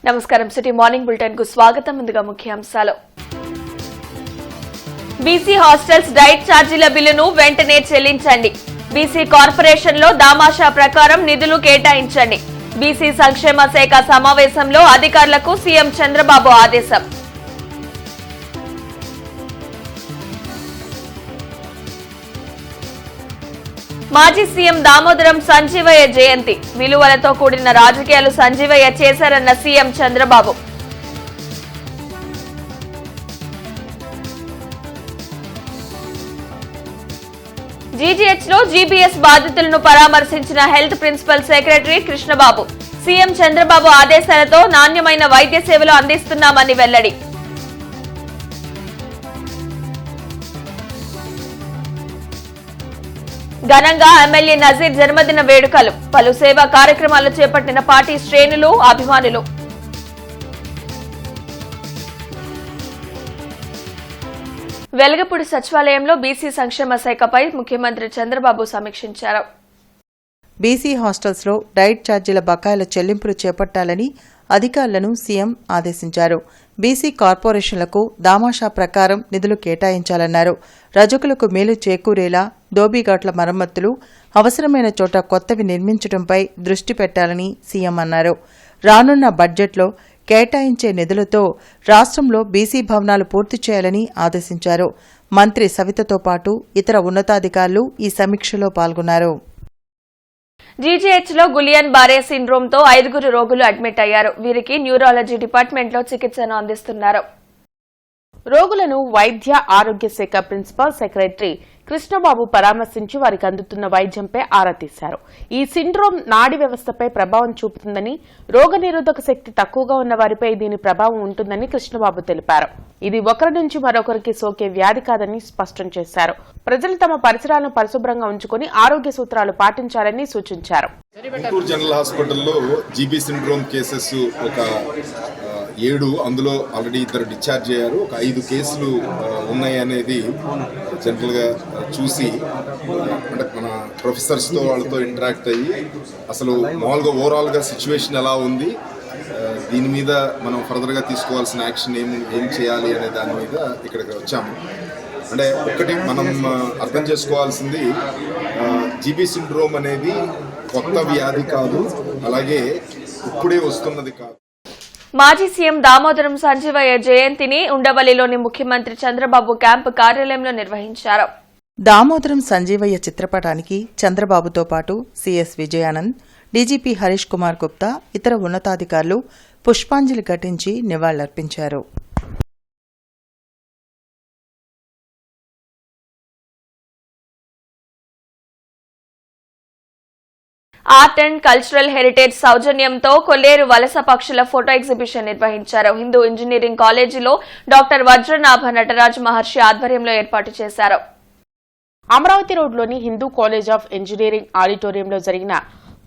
నమస్కారం city morning bulletin కు స్వాగతం. ముందుగా ముఖ్యాంశాలు. బీసీ హాస్టల్స్ డైట్ ఛార్జీల బిల్లును వెంటనే చెల్లించండి. బీసీ కార్పొరేషన్ లో దామాషా ప్రకారం నిధులు కేటాయించండి. బీసీ సంక్షేమ శాఖ సమావేశంలో అధికారులకు సీఎం చంద్రబాబు ఆదేశం. మాజీ సీఎం దామోదరం సంజీవయ్య జయంతి. విలువలతో కూడిన రాజకీయాలు సంజీవయ్య చేశారన్న సీఎం చంద్రబాబు. జీజీహెచ్ లో జీబీఎస్ బాధితులను పరామర్శించిన health principal secretary Krishnababu. CM Chandrababu ఆదేశాలతో నాణ్యమైన వైద్య సేవలు అందిస్తున్నామని వెల్లడి. ఘనంగా ఎమ్మెల్యే నజీర్ జన్మదిన వేడుకలు. పలు సేవా కార్యక్రమాలు చేపట్టిన పార్టీ శ్రేణులు, అభిమానులు. వెలగపూడి సచివాలయంలో బీసీ సంక్షేమ శాఖపై ముఖ్యమంత్రి చంద్రబాబు సమీక్షించారు. బీసీ హాస్టల్స్లో డైట్ ఛార్జీల బకాయిల చెల్లింపులు చేపట్టాలని అధికారులను సీఎం ఆదేశించారు. బీసీ కార్పొరేషన్లకు దామాషా ప్రకారం నిధులు కేటాయించాలన్నారు. రజకులకు మేలు చేకూరేలా దోబీఘాట్ల మరమ్మతులు, అవసరమైన చోట కొత్తవి నిర్మించడంపై దృష్టి పెట్టాలని సీఎం అన్నారు. రానున్న బడ్జెట్లో కేటాయించే నిధులతో రాష్ట్రంలో బీసీ భవనాలు పూర్తి చేయాలని ఆదేశించారు. మంత్రి సవితతో పాటు ఇతర ఉన్నతాధికారులు ఈ సమీక్షలో పాల్గొన్నారు. జీజీహెచ్ లో గులియన్ బారే సిండ్రోమ్ తో 5 రోగులు అడ్మిట్ అయ్యారు. వీరికి న్యూరాలజీ డిపార్ట్మెంట్ లో చికిత్సను అందిస్తున్నారు. రోగులను వైద్య ఆరోగ్య శాఖ ప్రిన్సిపల్ సెక్రటరీ కృష్ణబాబు పరామర్శించి వారికి అందుతున్న వైద్యంపై ఆరా తీశారు. ఈ సిండ్రోమ్ నాడీ వ్యవస్థపై ప్రభావం చూపుతుందని, రోగనిరోధక శక్తి తక్కువగా ఉన్న వారిపై దీని ప్రభావం ఉంటుందని కృష్ణబాబు తెలిపారు. ఇది ఒకరి నుంచి మరొకరికి సోకే వ్యాధి కాదని స్పష్టం చేశారు. ప్రజలు తమ పరిసరాలను పరిశుభ్రంగా ఉంచుకుని ఆరోగ్య సూత్రాలు పాటించాలని సూచించారు. గుంటూరు జనరల్ హాస్పిటల్లో జీబీ సిండ్రోమ్ కేసెస్ ఒక 7, అందులో ఆల్రెడీ 2 డిశ్చార్జ్ అయ్యారు. ఒక 5 కేసులు ఉన్నాయి అనేది జనరల్గా చూసి అంటే మన ప్రొఫెసర్స్తో వాళ్ళతో ఇంటరాక్ట్ అయ్యి అసలు మామూలుగా ఓవరాల్గా సిచ్యువేషన్ ఎలా ఉంది, దీని మీద మనం ఫర్దర్గా తీసుకోవాల్సిన యాక్షన్ ఏం చేయాలి అనే దాని మీద ఇక్కడికి వచ్చాము. అంటే ఒకటి మనం అర్థం చేసుకోవాల్సింది, జీబీ సిండ్రోమ్ అనేది కొత్త వ్యాధి కాదు, అలాగే ఇప్పుడే వస్తున్నది కాదు. మాజీ సీఎం దామోదరం సంజీవయ్య జయంతిని ఉండవల్లిలోని ముఖ్యమంత్రి చంద్రబాబు క్యాంపు కార్యాలయంలో నిర్వహించారు. దామోదరం సంజీవయ్య చిత్రపటానికి చంద్రబాబుతో పాటు సీఎస్ విజయానంద్, డీజీపీ హరీష్ కుమార్ గుప్తా, ఇతర ఉన్నతాధికారులు పుష్పాంజలి ఘటించి నివాళులర్పించారు. ఆర్ట్ అండ్ కల్చరల్ హెరిటేజ్ సౌజన్యంతో కొల్లేరు వలస పక్షుల ఫోటో ఎగ్జిబిషన్ నిర్వహించారు. హిందూ ఇంజనీరింగ్ కాలేజీలో డాక్టర్ వజ్రనాభ నటరాజ్ మహర్షి ఆధ్వర్యంలో ఏర్పాటు చేశారు. అమరావతి రోడ్లోని హిందూ కాలేజ్ ఆఫ్ ఇంజనీరింగ్ ఆడిటోరియంలో జరిగిన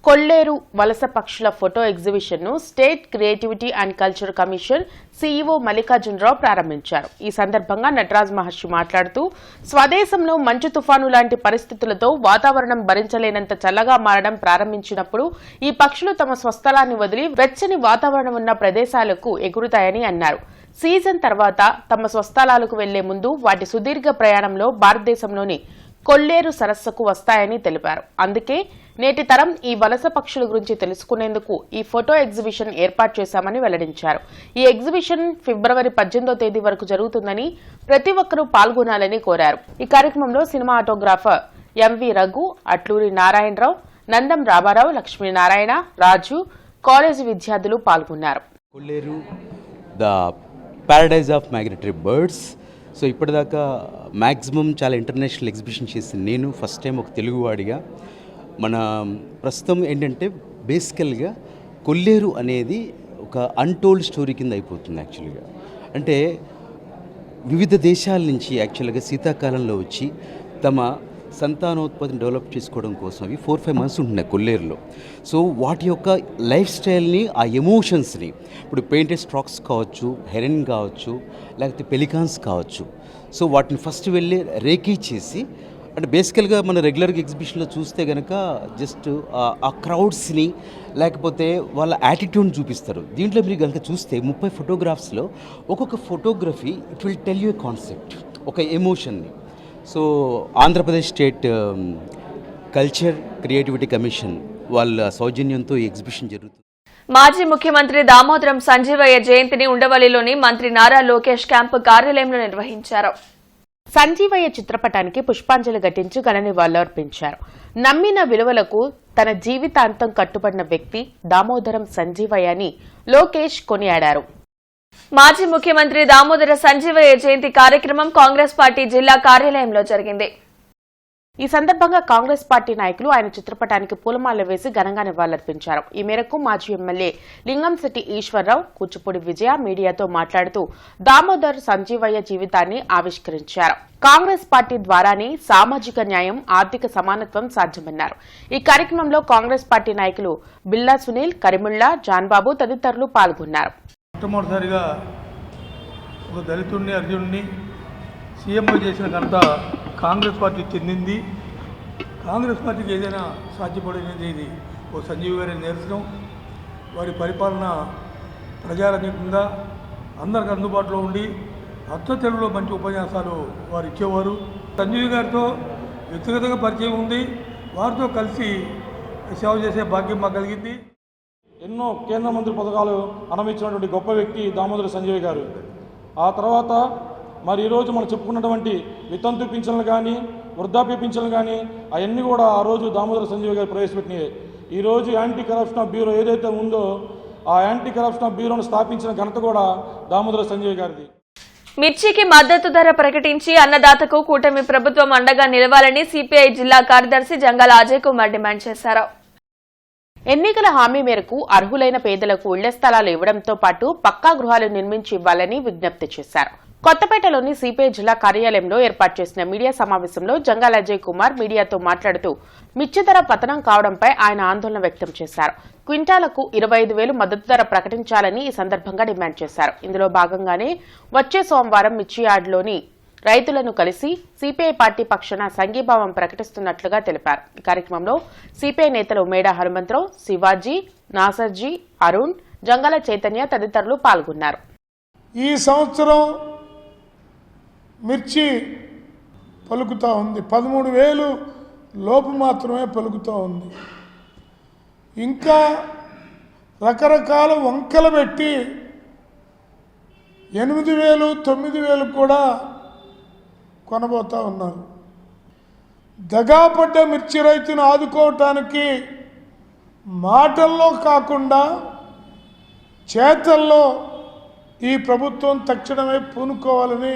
కొల్లేరు వలస పక్షుల ఫోటో ఎగ్జిబిషన్ ను state creativity and culture commission CEO Mallikarjunarao ప్రారంభించారు. ఈ సందర్భంగా నటరాజ్ మహర్షి మాట్లాడుతూ, స్వదేశంలో మంచు తుఫాను లాంటి పరిస్థితులతో వాతావరణం భరించలేనంత చల్లగా మారడం ప్రారంభించినప్పుడు ఈ పక్షులు తమ స్వస్థలాన్ని వదిలి వెచ్చని వాతావరణం ఉన్న ప్రదేశాలకు ఎగురుతాయని అన్నారు. సీజన్ తర్వాత తమ స్వస్థలాలకు వెళ్లే ముందు వాటి సుదీర్ఘ ప్రయాణంలో భారతదేశంలోని కొల్లేరు సరస్సుకు వస్తాయని తెలిపారు. అందుకే నేటి తరం ఈ వలస పక్షుల గురించి తెలుసుకునేందుకు ఈ ఫోటో ఎగ్జిబిషన్ ఏర్పాటు చేశామని వెల్లడించారు. ఈ ఎగ్జిబిషన్ ఫిబ్రవరి 18వ తేదీ వరకు జరుగుతుందని, ప్రతి ఒక్కరూ పాల్గొనాలని కోరారు. ఈ కార్యక్రమంలో cinematographer MV Raghu, Atluri Narayanarao, Nandam Ramarao, Lakshminarayana, Raju, college విద్యార్థులు పాల్గొన్నారు. Kolleru the paradise of migratory birds. So ఇప్పటిదాకా మ్యాక్సిమం చాలా ఇంటర్నేషనల్ ఎగ్జిబిషన్ చేసింది నేను, ఫస్ట్ టైం ఒక తెలుగువాడిగా. మన ప్రస్తుతం ఏంటంటే బేసికల్గా కొల్లేరు అనేది ఒక అన్టోల్డ్ స్టోరీ కింద అయిపోతుంది యాక్చువల్గా. అంటే వివిధ దేశాల నుంచి యాక్చువల్గా శీతాకాలంలో వచ్చి తమ సంతానోత్పత్తిని డెవలప్ చేసుకోవడం కోసం అవి 4-5 మంత్స్ ఉంటున్నాయి కొల్లేరులో. సో వాటి యొక్క లైఫ్ స్టైల్ని, ఆ ఎమోషన్స్ని, ఇప్పుడు పెయింటెడ్ స్ట్రాక్స్ కావచ్చు, హెరెన్ కావచ్చు, లేకపోతే పెలికాన్స్ కావచ్చు, సో వాటిని ఫస్ట్ వెళ్ళి రేకీ చేసి అంటే బేసికల్గా మన రెగ్యులర్గా ఎగ్జిబిషన్లో చూస్తే కనుక జస్ట్ ఆ క్రౌడ్స్ని లేకపోతే వాళ్ళ యాటిట్యూడ్ని చూపిస్తారు. దీంట్లో మీరు కనుక చూస్తే 30 ఫోటోగ్రాఫ్స్లో ఒక్కొక్క photography it will tell you a concept, ఒక ఎమోషన్ని. So Andhra Pradesh state culture creativity commission వాళ్ళ సౌజన్యంతో ఈ ఎగ్జిబిషన్ జరుగుతుంది. మాజీ ముఖ్యమంత్రి దామోదరం సంజీవయ్య జయంతిని ఉండవల్లిలోని మంత్రి నారా లోకేష్ క్యాంపు కార్యాలయంలో నిర్వహించారు. సంజీవయ్య చిత్రపటానికి పుష్పాంజలి ఘటించి ఘన నివాళులర్పించారు. నమ్మిన విలువలకు తన జీవితాంతం కట్టుబడిన వ్యక్తి దామోదరం సంజీవయ్య అని లోకేష్ కొనియాడారు. మాజీ ముఖ్యమంత్రి దామోదర సంజీవయ్య జయంతి కార్యక్రమం కాంగ్రెస్ పార్టీ జిల్లా కార్యాలయంలో జరిగింది. ఈ సందర్భంగా కాంగ్రెస్ పార్టీ నాయకులు ఆయన చిత్రపటానికి పూలమాల వేసి ఘనంగా నివాళులర్పించారు. ఈ మేరకు మాజీ ఎమ్మెల్యే లింగంశెట్టి ఈశ్వరరావు, కూచిపూడి విజయ మీడియాతో మాట్లాడుతూ దామోదర్ సంజీవయ్య జీవితాన్ని ఆవిష్కరించారు. కాంగ్రెస్ పార్టీ ద్వారానే సామాజిక న్యాయం, ఆర్థిక సమానత్వం సాధ్యమన్నారు. ఈ కార్యక్రమంలో కాంగ్రెస్ పార్టీ నాయకులు బిల్లా సునీల్, కరిముల్లా, జాన్బాబు తదితరులు పాల్గొన్నారు. మొట్టమొదటిసారిగా ఒక దళితుడిని, అర్జునుడిని సీఎం చేసిన ఘనత కాంగ్రెస్ పార్టీకి చెందింది. కాంగ్రెస్ పార్టీకి ఏదైనా సాధ్యపడినది ఇది ఓ సంజీవ్ గారి నిదర్శనం. వారి పరిపాలన ప్రజారంజకంగా అందరికి అందుబాటులో ఉండి అచ్చ తెలుగులో మంచి ఉపన్యాసాలు వారు ఇచ్చేవారు. సంజీవ్ గారితో వ్యక్తిగతంగా పరిచయం ఉంది. వారితో కలిసి సేవ చేసే భాగ్యం మాకు కలిగింది. ఎన్నో కేంద్ర మంత్రి పథకాలు అనుభవించినటువంటి గొప్ప వ్యక్తి దామోదర సంజయ్ గారు. ఆ తర్వాత మరి ఈరోజు మనం చెప్పుకున్నటువంటి వితంతు పింఛన్లు కానీ, వృద్ధాప్య పింఛన్లు కానీ అవన్నీ కూడా ఆ రోజు దామోదర సంజయ్ గారు ప్రవేశపెట్టినాయి. ఈరోజు యాంటీ కరప్షన్ బ్యూరో ఏదైతే ఉందో ఆ యాంటీ కరప్షన్ బ్యూరోను స్థాపించిన ఘనత కూడా దామోదర సంజయ్ గారిది. మిర్చికి మద్దతు ధర ప్రకటించి అన్నదాతకు కూటమి ప్రభుత్వం అండగా నిలవాలని సిపిఐ జిల్లా కార్యదర్శి జంగాల అజయ్ కుమార్ డిమాండ్ చేశారు. ఎన్నికల హామీ మేరకు అర్హులైన పేదలకు ఇళ్ల స్థలాలు ఇవ్వడంతో పాటు పక్కా గృహాలు నిర్మించి ఇవ్వాలని విజ్ఞప్తి చేశారు. కొత్తపేటలోని సిపిఐ జిల్లా కార్యాలయంలో ఏర్పాటు చేసిన మీడియా సమావేశంలో జంగాల అజయ్ కుమార్ మీడియాతో మాట్లాడుతూ మిర్చి ధర పతనం కావడంపై ఆయన ఆందోళన వ్యక్తం చేశారు. క్వింటాలకు 25,000 మద్దతు ధర ప్రకటించాలని ఈ సందర్భంగా డిమాండ్ చేశారు. ఇందులో భాగంగానే వచ్చే సోమవారం మిర్చి యార్డులోని రైతులను కలిసి సిపిఐ పార్టీ పక్షాన సంఘీభావం ప్రకటిస్తున్నట్లుగా తెలిపారు. ఈ కార్యక్రమంలో సిపిఐ నేతలు మేడా హనుమంతరావు, శివాజీ, నాసర్జీ, అరుణ్, జంగాల చైతన్య తదితరులు పాల్గొన్నారు. ఈ సంవత్సరం మిర్చి పలుకుతూ ఉంది, 13,000 లోపు మాత్రమే పలుకుతూ ఉంది. ఇంకా రకరకాల వంకలు పెట్టి 8,000, 9,000 కూడా కొనబోతూ ఉన్నారు. దగాపడ్డ మిర్చి రైతును ఆదుకోవటానికి మాటల్లో కాకుండా చేతల్లో ఈ ప్రభుత్వం తక్షణమే పూనుకోవాలని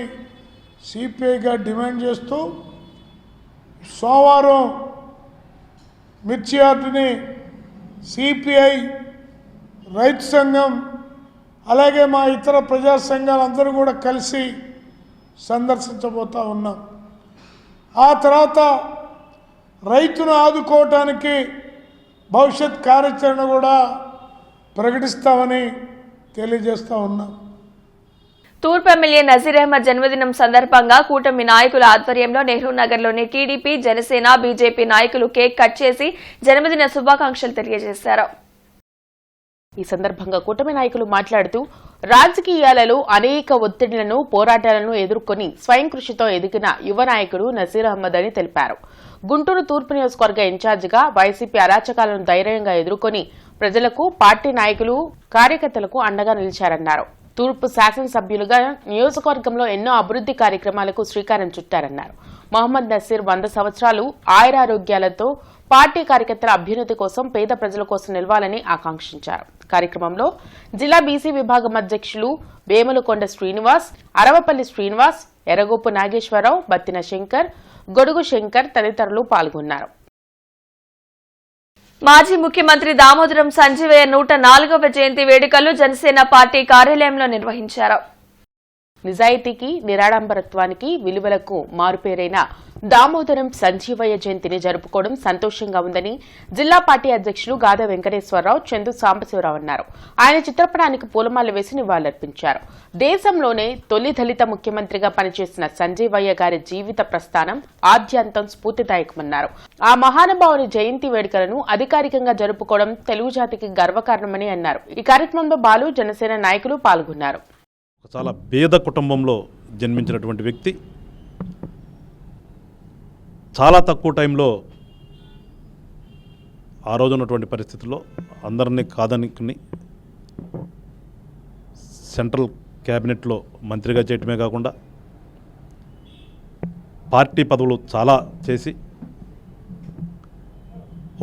సిపిఐగా డిమాండ్ చేస్తూ సోమవారం మిర్చి యార్డుని సిపిఐ, రైతు సంఘం అలాగే మా ఇతర ప్రజా సంఘాలందరూ కూడా కలిసి సందర్శించబోతూ ఉన్నాం. ఆ తర్వాత రైతును ఆదుకోవటానికి భవిష్యత్ కార్యాచరణ కూడా ప్రకటిస్తామని తెలియజేస్తూ ఉన్నాం. తూర్పు ఎమ్మెల్యే నజీర్ అహ్మద్ జన్మదినం సందర్భంగా కూటమి నాయకుల ఆధ్వర్యంలో నెహ్రూ నగర్లోని టీడీపీ, జనసేన, బీజేపీ నాయకులు కేక్ కట్ చేసి జన్మదిన శుభాకాంక్షలు తెలియజేశారు. ఈ సందర్భంగా కూటమి నాయకులు మాట్లాడుతూ రాజకీయాలలో అనేక ఒత్తిడులను, పోరాటాలను ఎదుర్కొని స్వయం కృషితో ఎదిగిన యువ నాయకుడు నజీర్ అహ్మద్ అని తెలిపారు. గుంటూరు తూర్పు నియోజకవర్గ ఇన్ఛార్జిగా వైసీపీ అరాచకాలను ధైర్యంగా ఎదుర్కొని ప్రజలకు, పార్టీ నాయకులు, కార్యకర్తలకు అండగా నిలిచారన్నారు. తూర్పు శాసనసభ్యులుగా నియోజకవర్గంలో ఎన్నో అభివృద్ధి కార్యక్రమాలకు శ్రీకారం చుట్టారన్నారు. మహమ్మద్ నసీర్ 100 సంవత్సరాలు ఆయురారోగ్యాలతో పార్టీ కార్యకర్తల అభ్యున్నతి కోసం, పేద ప్రజల కోసం నిలవాలని ఆకాంక్షించారు. కార్యక్రమంలో జిల్లా బీసీ విభాగం అధ్యక్షులు వేములకొండ శ్రీనివాస్, అరవపల్లి శ్రీనివాస్, ఎర్రగోపు నాగేశ్వరరావు, బత్తిన శంకర్, గొడుగు శంకర్ తదితరులు పాల్గొన్నారు. మాజీ ముఖ్యమంత్రి దామోదరం సంజీవయ్య 104వ జయంతి వేడుకలు జనసేన పార్టీ కార్యాలయంలో నిర్వహించారు. నిజాయితీకి, నిరాడంబరత్వానికి, విలువలకు మారుపేరైన దామోదరం సంజీవయ్య జయంతిని జరుపుకోవడం సంతోషంగా ఉందని జిల్లా పార్టీ అధ్యక్షులు గాదా వెంకటేశ్వరరావు, చందు సాంబశివరావు అన్నారు. ఆయన చిత్రపటానికి పూలమాల వేసి నివాళులర్పించారు. దేశంలోనే తొలి దళిత ముఖ్యమంత్రిగా పనిచేసిన సంజీవయ్య గారి జీవిత ప్రస్థానం ఆద్యంతం స్ఫూర్తిదాయకమన్నారు. ఆ మహానుభావుని జయంతి వేడుకలను అధికారికంగా జరుపుకోవడం తెలుగు జాతికి గర్వకారణమని అన్నారు. ఈ కార్యక్రమంలో బాలు, జనసేన నాయకులు పాల్గొన్నారు. చాలా పేద కుటుంబంలో జన్మించినటువంటి వ్యక్తి చాలా తక్కువ టైంలో ఆ రోజు ఉన్నటువంటి పరిస్థితుల్లో అందరినీ కాదనుకుని సెంట్రల్ క్యాబినెట్లో మంత్రిగా చేయటమే కాకుండా పార్టీ పదవులు చాలా చేసి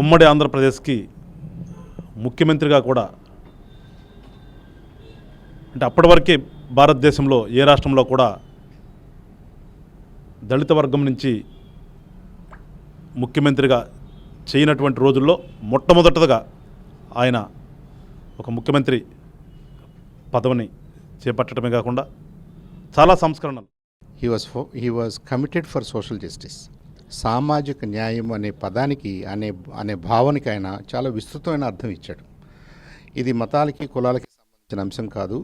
ఉమ్మడి ఆంధ్రప్రదేశ్కి ముఖ్యమంత్రిగా కూడా, అంటే అప్పటి వరకే భారతదేశంలో ఏ రాష్ట్రంలో కూడా దళిత వర్గం నుంచి ముఖ్యమంత్రిగా చేయనటువంటి రోజుల్లో మొట్టమొదటగా ఆయన ఒక ముఖ్యమంత్రి పదవిని చేపట్టడమే కాకుండా చాలా సంస్కరణలు. He was committed for social justice. సామాజిక న్యాయం అనే పదానికి అనే భావనకి ఆయన చాలా విస్తృతమైన అర్థం ఇచ్చాడు. ఇది మతాలకి, కులాలకి సంబంధించిన అంశం కాదు.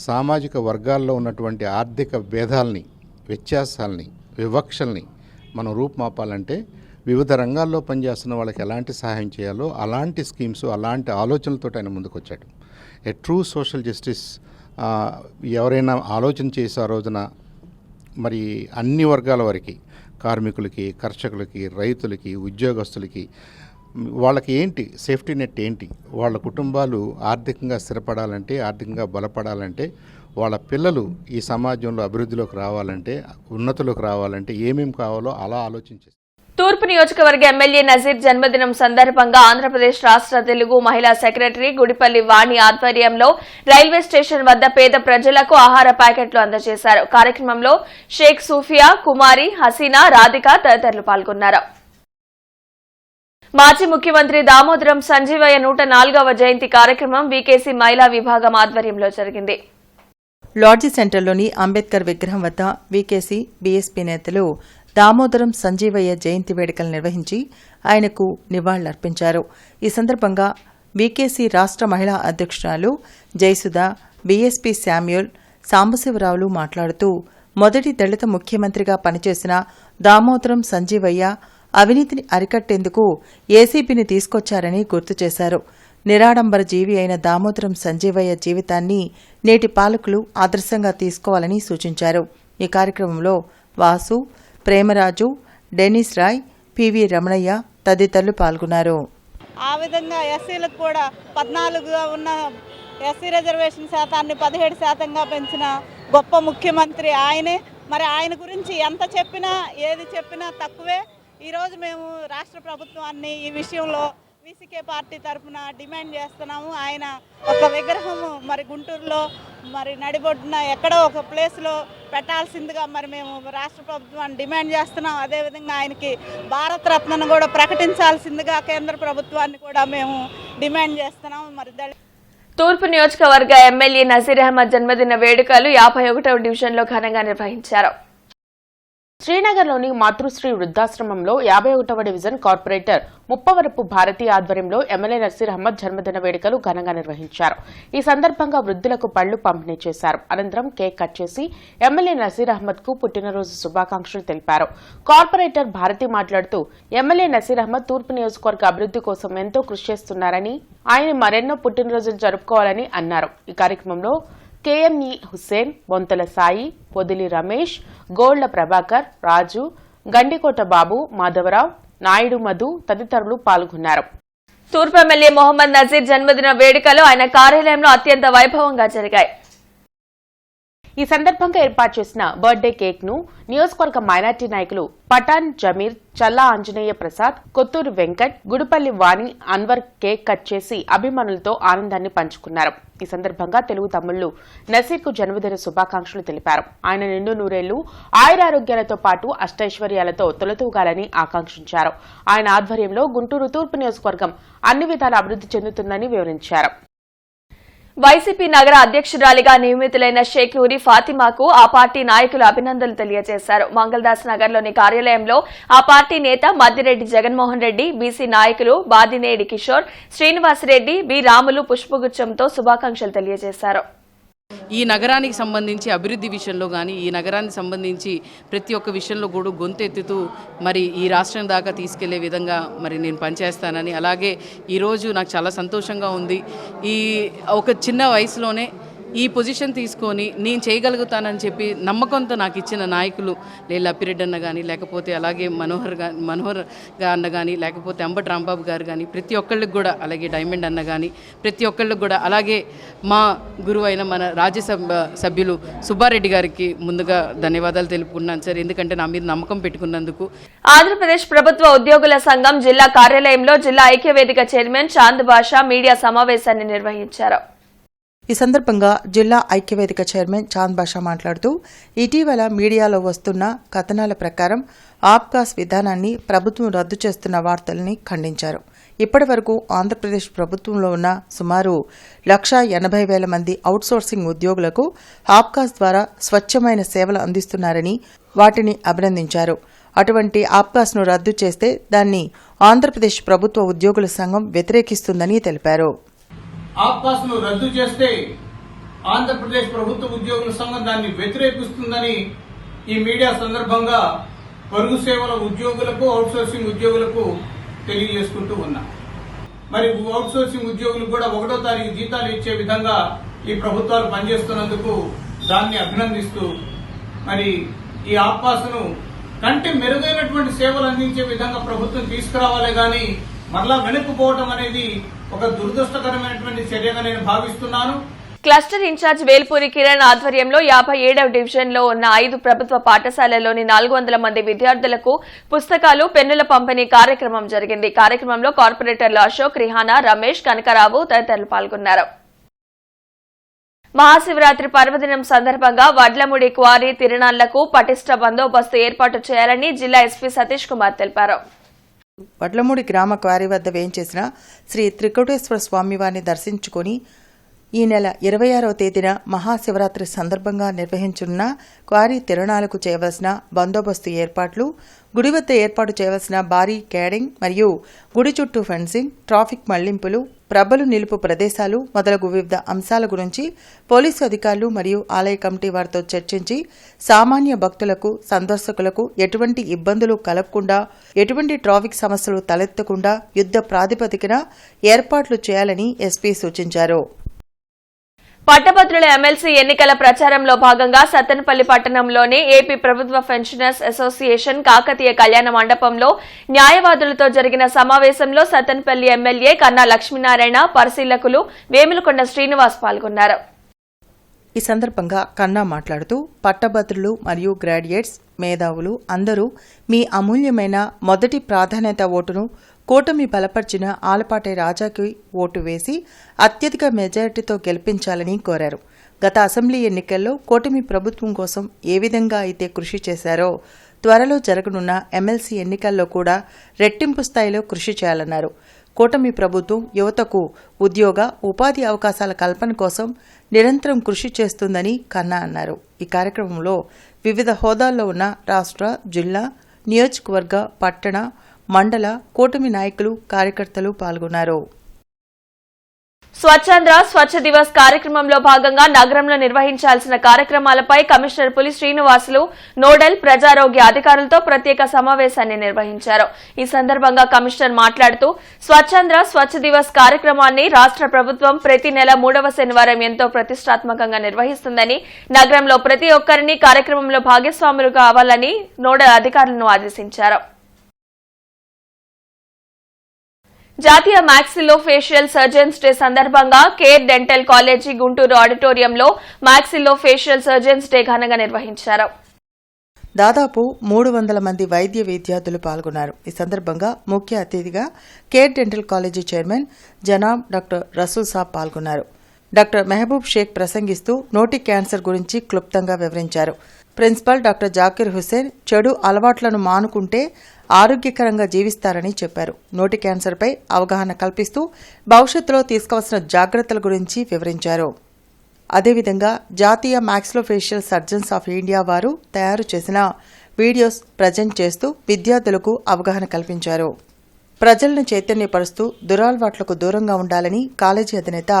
సామాజిక వర్గాల్లో ఉన్నటువంటి ఆర్థిక భేదాలని, వ్యత్యాసాలని, వివక్షల్ని మనం రూపుమాపాలంటే వివిధ రంగాల్లో పనిచేస్తున్న వాళ్ళకి ఎలాంటి సహాయం చేయాలో అలాంటి స్కీమ్స్, అలాంటి ఆలోచనలతో ఆయన ముందుకు వచ్చాడు. ఏ ట్రూ సోషల్ జస్టిస్ ఎవరైనా ఆలోచన చేసే ఆ రోజున మరి అన్ని వర్గాల వారికి, కార్మికులకి, కర్షకులకి, రైతులకి, ఉద్యోగస్తులకి, వాళ్ళకి ఏంటి సేఫ్టీ నెట్ ఏంటి, వాళ్ళ కుటుంబాలు ఆర్థికంగా స్థిరపడాలంటే, ఆర్థికంగా బలపడాలంటే, వాళ్ళ పిల్లలు ఈ సమాజంలో అభివృద్ధిలోకి రావాలంటే, ఉన్నతిలోకి రావాలంటే ఏమేమి కావాలో అలా ఆలోచించేసి. తూర్పు నియోజకవర్గ ఎమ్మెల్యే నజీర్ జన్మదినం సందర్భంగా ఆంధ్రప్రదేశ్ రాష్ట్ర తెలుగు మహిళా సెక్రటరీ గుడిపల్లి వాణి ఆధ్వర్యంలో రైల్వే స్టేషన్ వద్ద పేద ప్రజలకు ఆహార ప్యాకెట్లు అందజేశారు. కార్యక్రమంలో షేక్ సూఫియా, కుమారి, హసీనా, రాధిక తదితరులు పాల్గొన్నారు. మాజీ ముఖ్యమంత్రి దామోదరం సంజీవయ్య 104వ జయంతి కార్యక్రమం వీకేసీ మహిళా విభాగం ఆధ్వర్యంలో జరిగింది. లాడ్జీ సెంటర్లోని అంబేద్కర్ విగ్రహం వద్ద వీకేసీ, బీఎస్పీ నేతలు దామోదరం సంజీవయ్య జయంతి వేడుకలు నిర్వహించి ఆయనకు నివాళులర్పించారు. ఈ సందర్భంగా వీకేసీ రాష్ట్ర మహిళా అధ్యక్షురాలు జయసుధ, బీఎస్పీ శామ్యూల్, సాంబశివరావులు మాట్లాడుతూ మొదటి దళిత ముఖ్యమంత్రిగా పనిచేసిన దామోదరం సంజీవయ్య అవినీతిని అరికట్టేందుకు ఏసీబీని తీసుకొచ్చారని గుర్తు చేశారు. నిరాడంబర జీవి అయిన దామోదరం సంజీవయ్య జీవితాన్ని నేటి పాలకులు ఆదర్శంగా తీసుకోవాలని సూచించారు. ఈ కార్యక్రమంలో వాసు, ప్రేమరాజు, డెనిస్ రాయ్, పివి రమణయ్య తదితరులు పాల్గొన్నారు. ఆ విధంగా ఎస్సీలకు కూడా 14గా ఉన్న ఎస్సీ రిజర్వేషన్ శాతాన్ని 17% పెంచిన గొప్ప ముఖ్యమంత్రి ఆయనే. మరి ఆయన గురించి ఎంత చెప్పినా, ఏది చెప్పినా తక్కువే. ఈరోజు మేము రాష్ట్ర ప్రభుత్వాన్ని ఈ విషయంలో వీసీకే పార్టీ తరఫున డిమాండ్ చేస్తున్నాము. ఆయన ఒక విగ్రహం మరి గుంటూరులో మరి నడిబొడ్డున ఎక్కడో ఒక ప్లేస్లో పెట్టాల్సిందిగా మరి మేము రాష్ట్ర ప్రభుత్వాన్ని డిమాండ్ చేస్తున్నాం. అదేవిధంగా ఆయనకి భారతరత్నను కూడా ప్రకటించాల్సిందిగా కేంద్ర ప్రభుత్వాన్ని కూడా మేము డిమాండ్ చేస్తున్నాం. మరి తూర్పు నియోజకవర్గ ఎమ్మెల్యే నజీర్ అహ్మద్ జన్మదిన వేడుకలు 51వ డివిజన్లో ఘనంగా నిర్వహించారు. శ్రీనగర్లోని మాతృశ్రీ వృద్ధాశ్రమంలో 51వ డివిజన్ కార్పొరేటర్ ముప్పవరపు భారతి ఆధ్వర్యంలో ఎమ్మెల్యే నజీర్ అహ్మద్ జన్మదిన వేడుకలు ఘనంగా నిర్వహించారు. ఈ సందర్భంగా వృద్ధులకు పళ్లు పంపిణీ చేశారు. అనంతరం కేక్ కట్ చేసి ఎమ్మెల్యే నజీర్ అహ్మద్ కు పుట్టినరోజు శుభాకాంక్షలు తెలిపారు. కార్పొరేటర్ భారతి మాట్లాడుతూ ఎమ్మెల్యే నజీర్ అహ్మద్ తూర్పు నియోజకవర్గ అభివృద్ధి కోసం ఎంతో కృషి చేస్తున్నారని, ఆయన మరెన్నో పుట్టినరోజులు జరుపుకోవాలని అన్నారు. ఈ కార్యక్రమంలో కేఎంఈ హుస్సేన్, బొంతల సాయి, పొదిలి రమేష్, గోళ్ల ప్రభాకర్, రాజు, గండికోట బాబు, మాధవరావు, నాయుడు, మధు తదితరులు పాల్గొన్నారు. తూర్పు ఎమ్మెల్యే మొహమ్మద్ నజీర్ జన్మదిన వేడుకలు ఆయన కార్యాలయంలో అత్యంత వైభవంగా జరిగాయి. ఈ సందర్భంగా ఏర్పాటు చేసిన బర్త్డే కేక్ ను నియోజకవర్గ మైనార్టీ నాయకులు పఠాన్ జమీర్, చల్లా ఆంజనేయ ప్రసాద్, కొత్తూరు వెంకట్, గుడిపల్లి వాణి, అన్వర్ కేక్ కట్ చేసి అభిమానులతో ఆనందాన్ని పంచుకున్నారు. ఈ సందర్భంగా తెలుగు తమ్ముళ్లు నసీర్ కు జన్మదిన శుభాకాంక్షలు తెలిపారు. ఆయన నిండు నూరేళ్లు ఆయురారోగ్యాలతో పాటు అష్టైశ్వర్యాలతో తొలతూగాలని ఆకాంక్షించారు. ఆయన ఆధ్వర్యంలో గుంటూరు తూర్పు నియోజకవర్గం అన్ని విధాల అభివృద్ధి చెందుతుందని వివరించారు. వైసీపీ నగర అధ్యక్షురాలిగా నియమితులైన షేక్ నూరి ఫాతిమాకు ఆ పార్టీ నాయకులు అభినందనలు తెలియజేశారు. మంగళదాస్ నగర్లోని కార్యాలయంలో ఆ పార్టీ నేత మద్దిరెడ్డి జగన్మోహన్ రెడ్డి, బీసీ నాయకులు బాదినేడి కిషోర్, శ్రీనివాసరెడ్డి, బి రాములు పుష్పగుచ్చంతో శుభాకాంక్షలు తెలియజేశారు. ఈ నగరానికి సంబంధించి అభివృద్ధి విషయంలో కానీ ఈ నగరానికి సంబంధించి ప్రతి ఒక్క విషయంలో కూడా గొంతెత్తుతూ మరి ఈ రాష్ట్రం దాకా తీసుకెళ్లే విధంగా మరి నేను పనిచేస్తానని, అలాగే ఈరోజు నాకు చాలా సంతోషంగా ఉంది. ఈ ఒక చిన్న వయసులోనే ఈ పొజిషన్ తీసుకొని నేను చేయగలుగుతానని చెప్పి నమ్మకంతో నాకు ఇచ్చిన నాయకులు లప్పిరెడ్డి అన్న కానీ, లేకపోతే అలాగే మనోహర్ అన్న కానీ, లేకపోతే అంబటి రాంబాబు గారు కానీ, ప్రతి ఒక్కళ్ళకి కూడా, అలాగే డైమండ్ అన్న కానీ, ప్రతి ఒక్కళ్ళకి కూడా, అలాగే మా గురువు అయిన మన రాజ్యసభ సభ్యులు సుబ్బారెడ్డి గారికి ముందుగా ధన్యవాదాలు తెలుపుకున్నాను సార్, ఎందుకంటే నా మీద నమ్మకం పెట్టుకున్నందుకు. ఆంధ్రప్రదేశ్ ప్రభుత్వ ఉద్యోగుల సంఘం జిల్లా కార్యాలయంలో జిల్లా ఐక్యవేదిక చైర్మన్ చాంద్ బాషా మీడియా సమావేశాన్ని నిర్వహించారు. ఈ సందర్భంగా జిల్లా ఐక్యవేదిక చైర్మన్ చాంద్ బాషా మాట్లాడుతూ ఇటీవల మీడియాలో వస్తున్న కథనాల ప్రకారం ఆప్కాస్ విధానాన్ని ప్రభుత్వం రద్దు చేస్తున్న వార్తల్ని ఖండించారు. ఇప్పటి వరకు ఆంధ్రప్రదేశ్ ప్రభుత్వంలో ఉన్న సుమారు 1,80,000 మంది అవుట్సోర్సింగ్ ఉద్యోగులకు ఆప్కాస్ ద్వారా స్వచ్ఛమైన సేవలు అందిస్తున్నారని, వాటిని అభినందించారు. అటువంటి ఆప్కాస్ను రద్దు చేస్తే దాన్ని ఆంధ్రప్రదేశ్ ప్రభుత్వ ఉద్యోగుల సంఘం వ్యతిరేకిస్తుందని తెలిపారు. ఆప్కాస్ను రద్దు చేస్తే ఆంధ్రప్రదేశ్ ప్రభుత్వ ఉద్యోగుల సంఘం దాన్ని వ్యతిరేకిస్తుందని ఈ మీడియా సందర్భంగా పొరుగు సేవల ఉద్యోగులకు, అవుట్సోర్సింగ్ ఉద్యోగులకు తెలియజేసుకుంటూ ఉన్నా. మరి అవుట్సోర్సింగ్ ఉద్యోగులకు కూడా 1వ తారీఖు జీతాలు ఇచ్చే విధంగా ఈ ప్రభుత్వాలు పనిచేస్తున్నందుకు దాన్ని అభినందిస్తూ, మరి ఈ ఆప్కాస్ను కంటే మెరుగైనటువంటి సేవలు అందించే విధంగా ప్రభుత్వం తీసుకురావాలి గాని మరలా వెనక్కుపోవటం అనేది ఒక దురదృష్టకరమైనటువంటి చర్యగా నేను భావిస్తున్నాను. క్లస్టర్ ఇన్ఛార్జ్ వేల్పూరి కిరణ్ ఆధ్వర్యంలో 57వ డివిజన్లో ఉన్న 5 ప్రభుత్వ పాఠశాలల్లోని 400 మంది విద్యార్థులకు పుస్తకాలు, పెన్నుల పంపిణీ కార్యక్రమం జరిగింది. కార్యక్రమంలో కార్పొరేటర్లు అశోక్, రిహానా, రమేష్, కనకరావు తదితరులు పాల్గొన్నారు. మహాశివరాత్రి పర్వదినం సందర్భంగా వడ్లముడి క్వారీ తిరునాళ్లకు పటిష్ట బందోబస్తు ఏర్పాటు చేయాలని జిల్లా ఎస్పీ సతీష్ కుమార్ తెలిపారు. వడ్లమూడి గ్రామ క్వారీ వద్ద వేయించేసిన శ్రీ త్రికూటేశ్వర స్వామివారిని దర్శించుకుని ఈ నెల 26వ తేదీన మహాశివరాత్రి సందర్భంగా నిర్వహించనున్న క్వారీ తిరునాళ్లకు చేయవలసిన బందోబస్తు ఏర్పాట్లు, గుడి వద్ద ఏర్పాటు చేయవలసిన భారీ క్యాడింగ్ మరియు గుడి చుట్టూ ఫెన్సింగ్, ట్రాఫిక్ మళ్లింపులు, ప్రభలు నిలుపు ప్రదేశాలు మొదలగు వివిధ అంశాల గురించి పోలీసు అధికారులు మరియు ఆలయ కమిటీ వారితో చర్చించి సామాన్య భక్తులకు, సందర్శకులకు ఎటువంటి ఇబ్బందులు కలగకుండా, ఎటువంటి ట్రాఫిక్ సమస్యలు తలెత్తకుండా యుద్ధ ప్రాతిపదికన ఏర్పాట్లు చేయాలని ఎస్పీ సూచించారు. పట్టభద్రుల ఎమ్మెల్సీ ఎన్నికల ప్రచారంలో భాగంగా సత్తెనపల్లి పట్టణంలోని ఏపీ ప్రభుత్వ పెన్షనర్స్ అసోసియేషన్ కాకతీయ కళ్యాణ మండపంలో న్యాయవాదులతో జరిగిన సమావేశంలో సత్తెనపల్లి ఎమ్మెల్యే కన్నా లక్ష్మీనారాయణ, పరిశీలకులు వేములకొండ శ్రీనివాస్ పాల్గొన్నారు. ఈ సందర్భంగా కన్నా మాట్లాడుతూ పట్టభద్రులు మరియు గ్రాడ్యుయేట్స్, మేధావులు అందరూ మీ అమూల్యమైన మొదటి ప్రాధాన్యత ఓటును కూటమి బలపర్చిన ఆలపాటి రాజాకి ఓటు వేసి అత్యధిక మెజారిటీతో గెలిపించాలని కోరారు. గత అసెంబ్లీ ఎన్నికల్లో కూటమి ప్రభుత్వం కోసం ఏ విధంగా అయితే కృషి చేశారో త్వరలో జరగనున్న ఎమ్మెల్సీ ఎన్నికల్లో కూడా రెట్టింపు స్థాయిలో కృషి చేయాలన్నారు. కూటమి ప్రభుత్వం యువతకు ఉద్యోగ, ఉపాధి అవకాశాల కల్పన కోసం నిరంతరం కృషి చేస్తుందని కన్నా అన్నారు. ఈ కార్యక్రమంలో వివిధ హోదాల్లో ఉన్న రాష్ట్ర, జిల్లా, నియోజకవర్గ, పట్టణ, మండల కూటమి నాయకులు, కార్యకర్తలు పాల్గొన్నారు. స్వచ్ఛాంధ్ర స్వచ్ఛ దివస్ కార్యక్రమంలో భాగంగా నగరంలో నిర్వహించాల్సిన కార్యక్రమాలపై కమిషనర్ పులి శ్రీనివాసులు నోడల్ ప్రజారోగ్య అధికారులతో ప్రత్యేక సమావేశాన్ని నిర్వహించారు. ఈ సందర్భంగా కమిషనర్ మాట్లాడుతూ స్వచ్ఛాంధ్ర స్వచ్ఛ దివస్ కార్యక్రమాన్ని రాష్ట్ర ప్రభుత్వం ప్రతి నెల 3వ శనివారం ఎంతో ప్రతిష్టాత్మకంగా నిర్వహిస్తుందని, నగరంలో ప్రతి ఒక్కరిని కార్యక్రమంలో భాగస్వాములు కావాలని నోడల్ అధికారులను ఆదేశించారు. జాతీయ మ్యాక్సిలో ఫేషియల్ సర్జన్స్ డే సందర్భంగా కేర్ డెంటల్ కాలేజీ గుంటూరు ఆడిటోరియంలో మ్యాక్సిలో ఫేషియల్ సర్జన్స్ డే ఘనంగా నిర్వహించారు. దాదాపు 300 మంది వైద్య విద్యార్థులు పాల్గొన్నారు. ఈ సందర్భంగా ముఖ్య అతిథిగా కేర్ డెంటల్ కాలేజీ చైర్మన్ జనాబ్ డాక్టర్ రసూల్ సాబ్ పాల్గొన్నారు. డాక్టర్ మెహబూబ్ షేక్ ప్రసంగిస్తూ నోటి క్యాన్సర్ గురించి క్లుప్తంగా వివరించారు. ప్రిన్సిపల్ డాక్టర్ జాకిర్ హుస్సేన్ చెడు అలవాట్లను మానుకుంటే ఆరోగ్యకరంగా జీవిస్తారని చెప్పారు. నోటి క్యాన్సర్పై అవగాహన కల్పిస్తూ భవిష్యత్తులో తీసుకోవాల్సిన జాగ్రత్తల గురించి వివరించారు. అదేవిధంగా జాతీయ మ్యాక్సిలోఫేషియల్ సర్జన్స్ ఆఫ్ ఇండియా వారు తయారు చేసిన వీడియోస్ ప్రజెంట్ చేస్తూ విద్యార్థులకు అవగాహన కల్పించారు. ప్రజలను చైతన్యపరుస్తూ దురలవాట్లకు దూరంగా ఉండాలని కాలేజీ అధినేత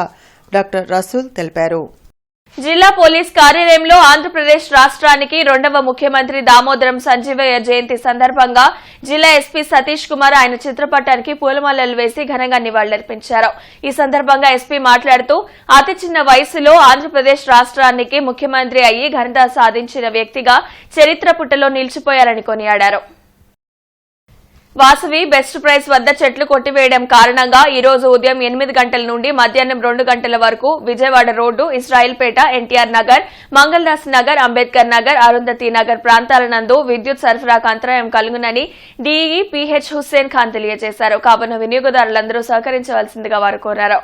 డాక్టర్ రసూల్ తెలిపారు. జిల్లా పోలీస్ కార్యాలయంలో ఆంధ్రప్రదేశ్ రాష్ట్రానికి 2వ ముఖ్యమంత్రి దామోదరం సంజీవయ్య జయంతి సందర్భంగా జిల్లా ఎస్పీ సతీష్ కుమార్ ఆయన చిత్రపటానికి పూలమాలలు వేసి ఘనంగా నివాళులర్పించారు. ఈ సందర్భంగా ఎస్పీ మాట్లాడుతూ అతి చిన్న వయసులో ఆంధ్రప్రదేశ్ రాష్ట్రానికి ముఖ్యమంత్రి అయ్యి ఘనత సాధించిన వ్యక్తిగా చరిత్ర పుటలో నిలిచిపోయారని కొనియాడారు. వాసవి బెస్ట్ ప్రైస్ వద్ద చెట్లు కొట్టివేయడం కారణంగా ఈ రోజు ఉదయం 8 గంటల నుండి మధ్యాహ్నం 2 గంటల వరకు విజయవాడ రోడ్డు, ఇస్రాయిల్పేట, ఎన్టీఆర్ నగర్, మంగళదాస్ నగర్, అంబేద్కర్ నగర్, అరుంధతి నగర్ ప్రాంతాల నందు విద్యుత్ సరఫరాకు అంతరాయం కలుగునని డీఈ పీహెచ్ హుస్సేన్ ఖాన్ తెలియజేశారు. కావున వినియోగదారులందరూ సహకరించవలసిందిగా వారు కోరారు.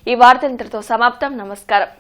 ఈ వార్త ఇంతటితో సమాప్తం. నమస్కారం.